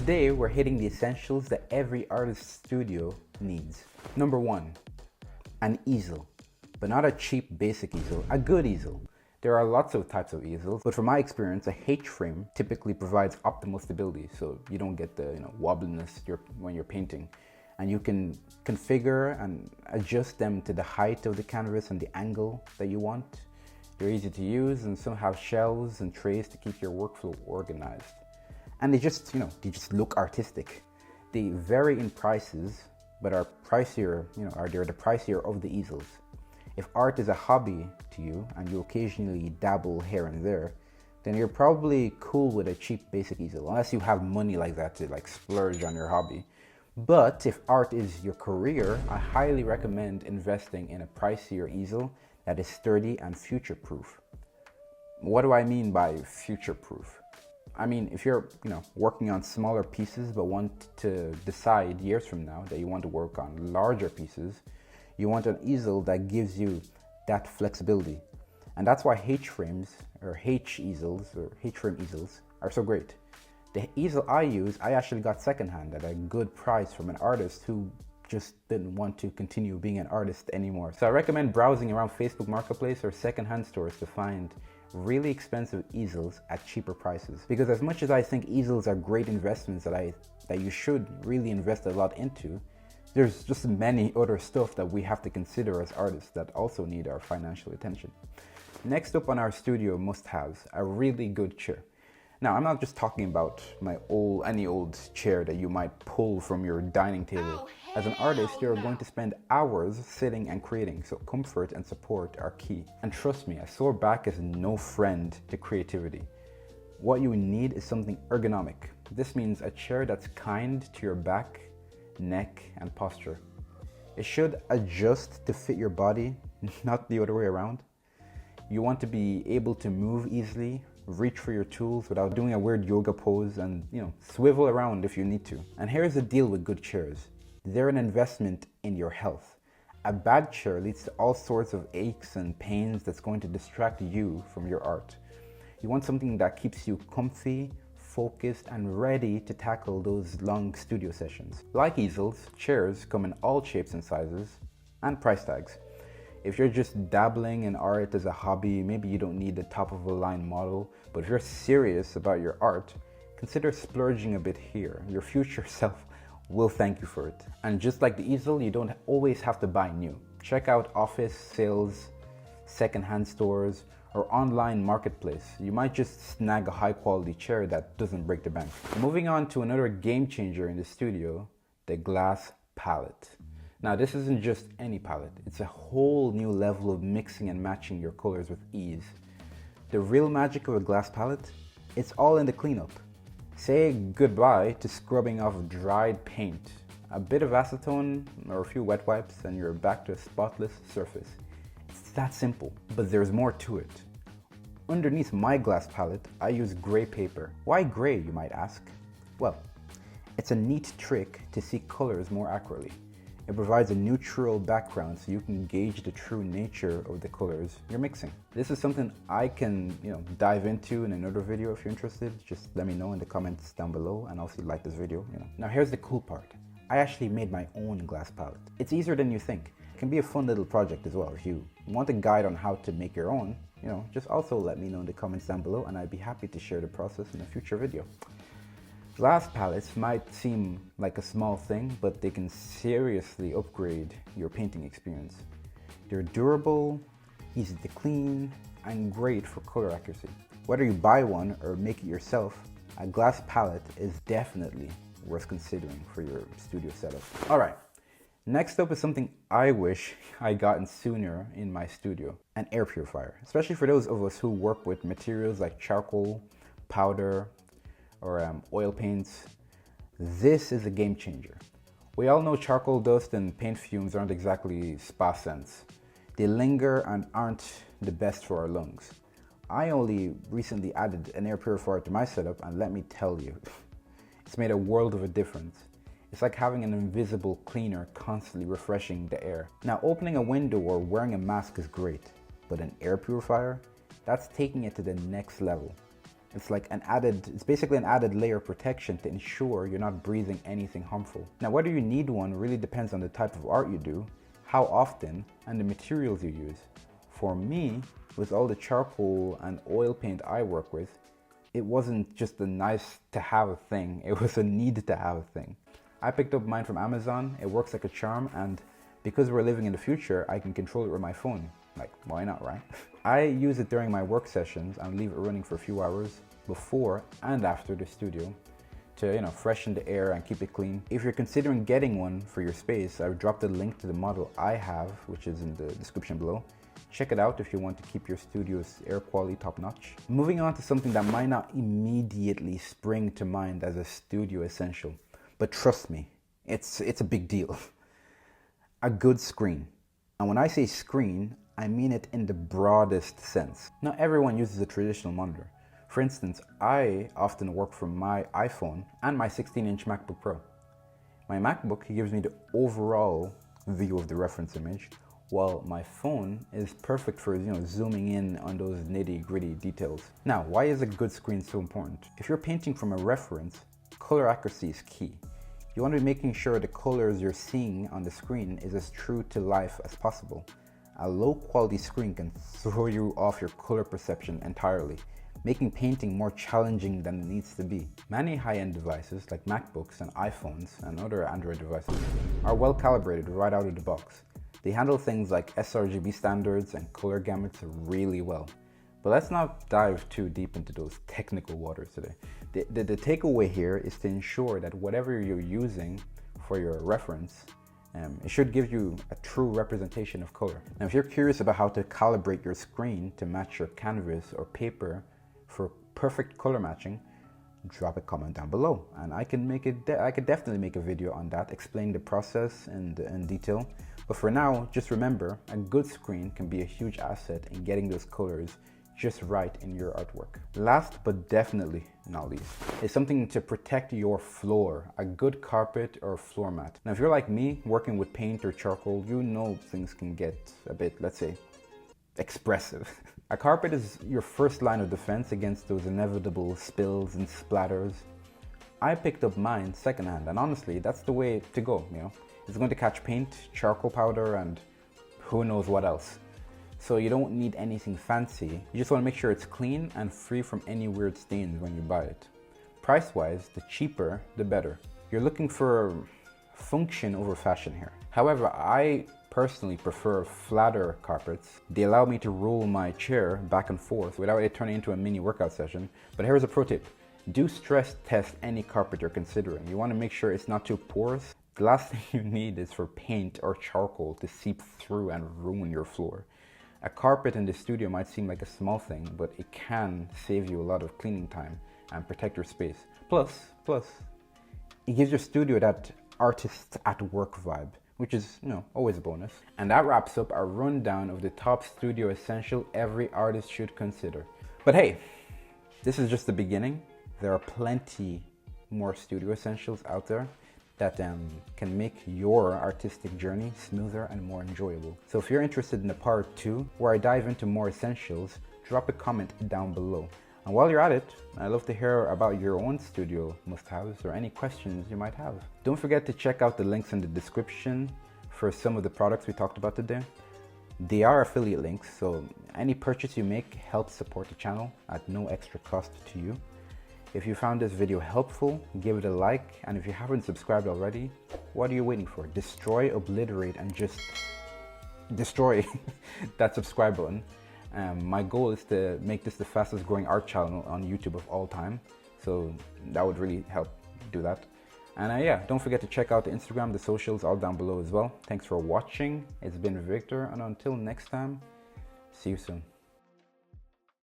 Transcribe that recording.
today we're hitting the essentials that every artist's studio needs. Number one, an easel, but not a cheap basic easel, a good easel. There are lots of types of easels, but from my experience, a H-frame typically provides optimal stability, so you don't get the wobbliness when you're painting. And you can configure and adjust them to the height of the canvas and the angle that you want. They're easy to use, and some have shelves and trays to keep your workflow organized. And they just look artistic. They vary in prices, but are pricier, they're the pricier of the easels. If art is a hobby to you and you occasionally dabble here and there, then you're probably cool with a cheap basic easel, unless you have money like that to splurge on your hobby. But if art is your career, I highly recommend investing in a pricier easel that is sturdy and future-proof. What do I mean by future-proof? I mean, if you're working on smaller pieces but want to decide years from now that you want to work on larger pieces, you want an easel that gives you that flexibility. And that's why H-frames or H-easels or H-frame easels are so great. The easel I use, I actually got secondhand at a good price from an artist who just didn't want to continue being an artist anymore. So I recommend browsing around Facebook Marketplace or secondhand stores to find really expensive easels at cheaper prices. Because as much as I think easels are great investments that you should really invest a lot into, there's just many other stuff that we have to consider as artists that also need our financial attention. Next up on our studio must-haves, a really good chair. Now, I'm not just talking about any old chair that you might pull from your dining table. As an artist, you're going to spend hours sitting and creating, so comfort and support are key. And trust me, a sore back is no friend to creativity. What you need is something ergonomic. This means a chair that's kind to your back, neck, and posture. It should adjust to fit your body, not the other way around. You want to be able to move easily, reach for your tools without doing a weird yoga pose, and swivel around if you need to. And here's the deal with good chairs. They're an investment in your health. A bad chair leads to all sorts of aches and pains that's going to distract you from your art. You want something that keeps you comfy, focused, and ready to tackle those long studio sessions. Like easels, chairs come in all shapes and sizes and price tags. If you're just dabbling in art as a hobby, maybe you don't need the top-of-the-line model, but if you're serious about your art, consider splurging a bit here. Your future self will thank you for it. And just like the easel, you don't always have to buy new. Check out office sales, secondhand stores, or online marketplace. You might just snag a high-quality chair that doesn't break the bank. Moving on to another game changer in the studio, the glass palette. Now, this isn't just any palette. It's a whole new level of mixing and matching your colors with ease. The real magic of a glass palette, it's all in the cleanup. Say goodbye to scrubbing off dried paint. A bit of acetone or a few wet wipes and you're back to a spotless surface. It's that simple, but there's more to it. Underneath my glass palette, I use gray paper. Why gray, you might ask? Well, it's a neat trick to see colors more accurately. It provides a neutral background so you can gauge the true nature of the colors you're mixing. This is something I can, dive into in another video if you're interested. Just let me know in the comments down below and also like this video. Now here's the cool part. I actually made my own glass palette. It's easier than you think. It can be a fun little project as well. If you want a guide on how to make your own, just also let me know in the comments down below and I'd be happy to share the process in a future video. Glass palettes might seem like a small thing, but they can seriously upgrade your painting experience. They're durable, easy to clean, and great for color accuracy. Whether you buy one or make it yourself, a glass palette is definitely worth considering for your studio setup. All right, next up is something I wish I gotten sooner in my studio, an air purifier, especially for those of us who work with materials like charcoal, powder, or oil paints. This is a game changer. We all know charcoal dust and paint fumes aren't exactly spa scents. They linger and aren't the best for our lungs. I only recently added an air purifier to my setup, and let me tell you, it's made a world of a difference. It's like having an invisible cleaner constantly refreshing the air. Now, opening a window or wearing a mask is great, but an air purifier, that's taking it to the next level. It's basically an added layer of protection to ensure you're not breathing anything harmful. Now, whether you need one really depends on the type of art you do, how often, and the materials you use. For me, with all the charcoal and oil paint I work with, it wasn't just a nice to have thing, it was a need to have thing. I picked up mine from Amazon, it works like a charm, and because we're living in the future, I can control it with my phone. Like, why not, right? I use it during my work sessions and leave it running for a few hours before and after the studio to, freshen the air and keep it clean. If you're considering getting one for your space, I've dropped a link to the model I have, which is in the description below. Check it out if you want to keep your studio's air quality top notch. Moving on to something that might not immediately spring to mind as a studio essential, but trust me, it's a big deal. A good screen. And when I say screen, I mean it in the broadest sense. Not everyone uses a traditional monitor. For instance, I often work from my iPhone and my 16-inch MacBook Pro. My MacBook gives me the overall view of the reference image, while my phone is perfect for zooming in on those nitty-gritty details. Now, why is a good screen so important? If you're painting from a reference, color accuracy is key. You want to be making sure the colors you're seeing on the screen is as true to life as possible. A low quality screen can throw you off your color perception entirely, making painting more challenging than it needs to be. Many high-end devices like MacBooks and iPhones and other Android devices are well calibrated right out of the box. They handle things like sRGB standards and color gamuts really well. But let's not dive too deep into those technical waters today. The takeaway here is to ensure that whatever you're using for your reference, it should give you a true representation of color. Now, if you're curious about how to calibrate your screen to match your canvas or paper for perfect color matching, drop a comment down below, and I could definitely make a video on that, explain the process in detail. But for now, just remember, a good screen can be a huge asset in getting those colors just right in your artwork. Last but definitely not least is something to protect your floor, a good carpet or floor mat. Now, if you're like me, working with paint or charcoal, things can get a bit, let's say, expressive. A carpet is your first line of defense against those inevitable spills and splatters. I picked up mine secondhand, and honestly, that's the way to go, It's going to catch paint, charcoal powder, and who knows what else. So you don't need anything fancy. You just want to make sure it's clean and free from any weird stains when you buy it. Price-wise, the cheaper, the better. You're looking for function over fashion here. However, I personally prefer flatter carpets. They allow me to roll my chair back and forth without it turning into a mini workout session. But here's a pro tip. Do stress test any carpet you're considering. You want to make sure it's not too porous. The last thing you need is for paint or charcoal to seep through and ruin your floor. A carpet in the studio might seem like a small thing, but it can save you a lot of cleaning time and protect your space. Plus, it gives your studio that artist at work vibe, which is, always a bonus. And that wraps up our rundown of the top studio essential every artist should consider. But hey, this is just the beginning. There are plenty more studio essentials out there that can make your artistic journey smoother and more enjoyable. So if you're interested in a part 2 where I dive into more essentials, drop a comment down below. And while you're at it, I'd love to hear about your own studio must-haves or any questions you might have. Don't forget to check out the links in the description for some of the products we talked about today. They are affiliate links, so any purchase you make helps support the channel at no extra cost to you. If you found this video helpful, give it a like, and if you haven't subscribed already, what are you waiting for? Destroy, obliterate, and just destroy that subscribe button. My goal is to make this the fastest growing art channel on YouTube of all time, so that would really help do that. And yeah, don't forget to check out the Instagram, the socials, all down below as well. Thanks for watching. It's been Victor, and until next time, see you soon.